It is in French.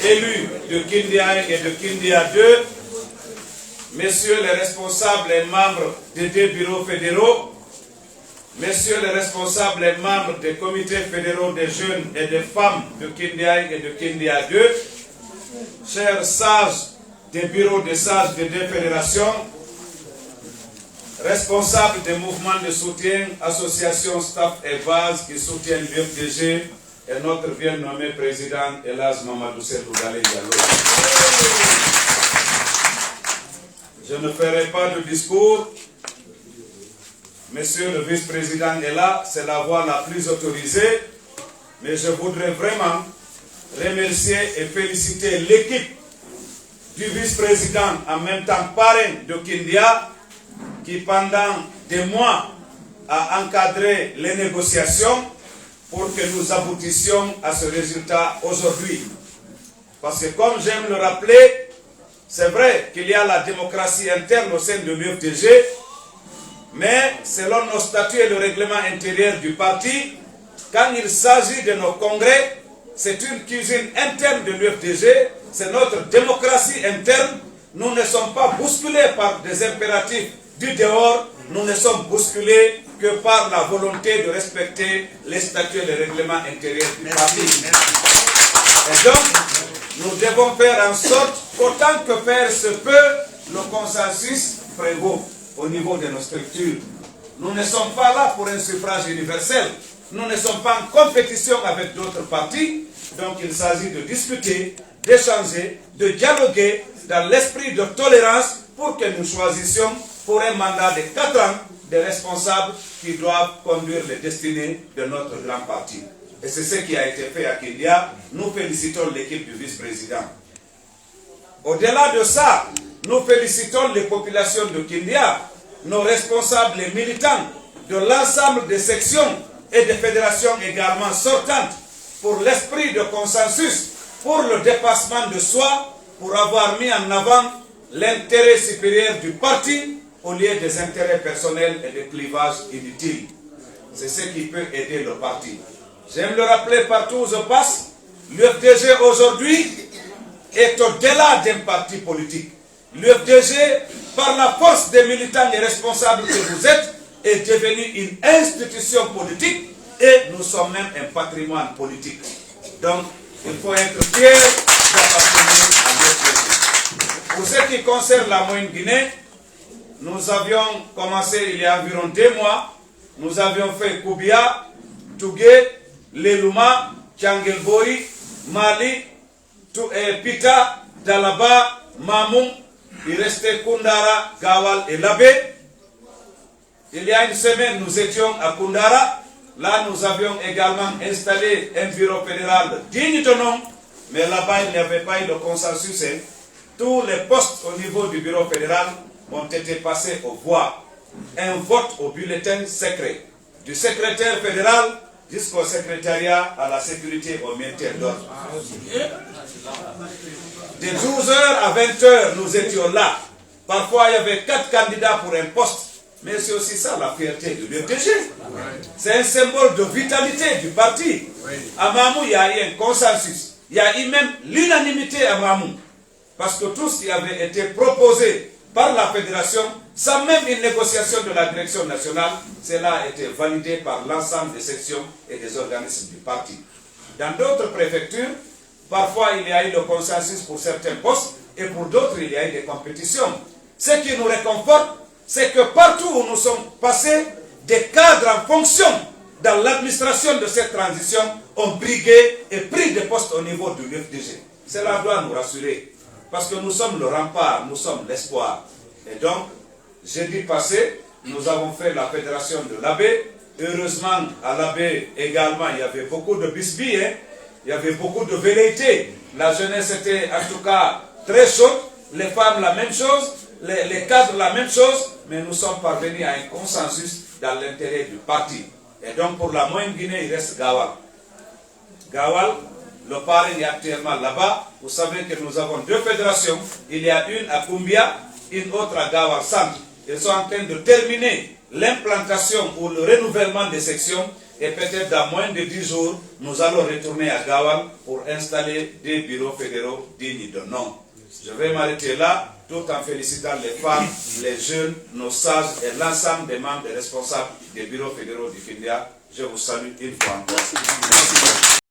élus de Kindia et de Kindia 2, messieurs les responsables et membres des deux bureaux fédéraux, messieurs les responsables et membres des comités fédéraux des jeunes et des femmes de Kindia et de Kindia 2, chers sages des bureaux des sages des deux fédérations, responsables des mouvements de soutien, associations, staff et bases qui soutiennent l'UFDG et notre bien nommé président Elhadj Mamadou Seydou Gallé Diallo. Je ne ferai pas de discours. Monsieur le vice-président est là, c'est la voix la plus autorisée, mais je voudrais vraiment remercier et féliciter l'équipe du vice-président, en même temps parrain de Kindia, qui pendant des mois a encadré les négociations pour que nous aboutissions à ce résultat aujourd'hui. Parce que comme j'aime le rappeler, c'est vrai qu'il y a la démocratie interne au sein de l'UFDG, mais selon nos statuts et le règlement intérieur du parti, quand il s'agit de nos congrès, c'est une cuisine interne de l'UFDG, c'est notre démocratie interne. Nous ne sommes pas bousculés par des impératifs du dehors, nous ne sommes bousculés que par la volonté de respecter les statuts et les règlements intérieurs du parti. Et donc, nous devons faire en sorte qu'autant que faire se peut, le consensus prévaut au niveau de nos structures. Nous ne sommes pas là pour un suffrage universel. Nous ne sommes pas en compétition avec d'autres partis. Donc il s'agit de discuter, d'échanger, de dialoguer dans l'esprit de tolérance pour que nous choisissions pour un mandat de 4 ans des responsables qui doivent conduire les destinées de notre grand parti. Et c'est ce qui a été fait à Kindia. Nous félicitons l'équipe du vice-président. Au-delà de ça, nous félicitons les populations de Kindia, nos responsables et militants de l'ensemble des sections et des fédérations également sortantes pour l'esprit de consensus, pour le dépassement de soi, pour avoir mis en avant l'intérêt supérieur du parti au lieu des intérêts personnels et des clivages inutiles. C'est ce qui peut aider le parti. J'aime le rappeler partout où je passe, l'UFDG aujourd'hui est au-delà d'un parti politique. L'UFDG, par la force des militants et responsables que vous êtes, est devenue une institution politique et nous sommes même un patrimoine politique. Donc, il faut être fier d'appartenir à l'UFDG. Pour ce qui concerne la Moyenne-Guinée, nous avions commencé il y a environ 2 mois. Nous avions fait Koubia, Tougué, Lelouma, Tchangelbori, Mali, Pita, Dalaba, Mamoun. Il restait Koundara, Gawal et Labé. Il y a une semaine, nous étions à Koundara. Là, nous avions également installé un bureau fédéral digne de nom. Mais là-bas, il n'y avait pas eu de consensus. Tous les postes au niveau du bureau fédéral ont été passés aux voix. Un vote au bulletin secret. Du secrétaire fédéral jusqu'au secrétariat à la sécurité au maintien d'ordre. De 12h à 20h, nous étions là. Parfois, il y avait 4 candidats pour un poste. Mais c'est aussi ça la fierté de l'UFDG. C'est un symbole de vitalité du parti. À Mamou, il y a eu un consensus. Il y a eu même l'unanimité à Mamou. Parce que tout ce qui avait été proposé par la fédération, sans même une négociation de la direction nationale, cela a été validé par l'ensemble des sections et des organismes du parti. Dans d'autres préfectures, parfois il y a eu le consensus pour certains postes et pour d'autres il y a eu des compétitions. Ce qui nous réconforte, c'est que partout où nous sommes passés, des cadres en fonction dans l'administration de cette transition ont brigué et pris des postes au niveau de l'UFDG. Cela doit nous rassurer. Parce que nous sommes le rempart, nous sommes l'espoir. Et donc, jeudi passé, nous avons fait la fédération de l'Abbé. Heureusement, à l'Abbé également, il y avait beaucoup de bisbilles, hein? Il y avait beaucoup de velléités. La jeunesse était en tout cas très chaude, les femmes la même chose, les cadres la même chose, mais nous sommes parvenus à un consensus dans l'intérêt du parti. Et donc, pour la Moyenne-Guinée, il reste Gawal. Gawal, le parrain est actuellement là-bas. Vous savez que nous avons 2 fédérations. Il y a une à Koumbia, une autre à Gawal Centre. Ils sont en train de terminer l'implantation ou le renouvellement des sections. Et peut-être dans moins de 10 jours, nous allons retourner à Gawal pour installer des bureaux fédéraux dignes de nom. Je vais m'arrêter là, tout en félicitant les femmes, les jeunes, nos sages et l'ensemble des membres et responsables des bureaux fédéraux du Findia. Je vous salue une fois encore.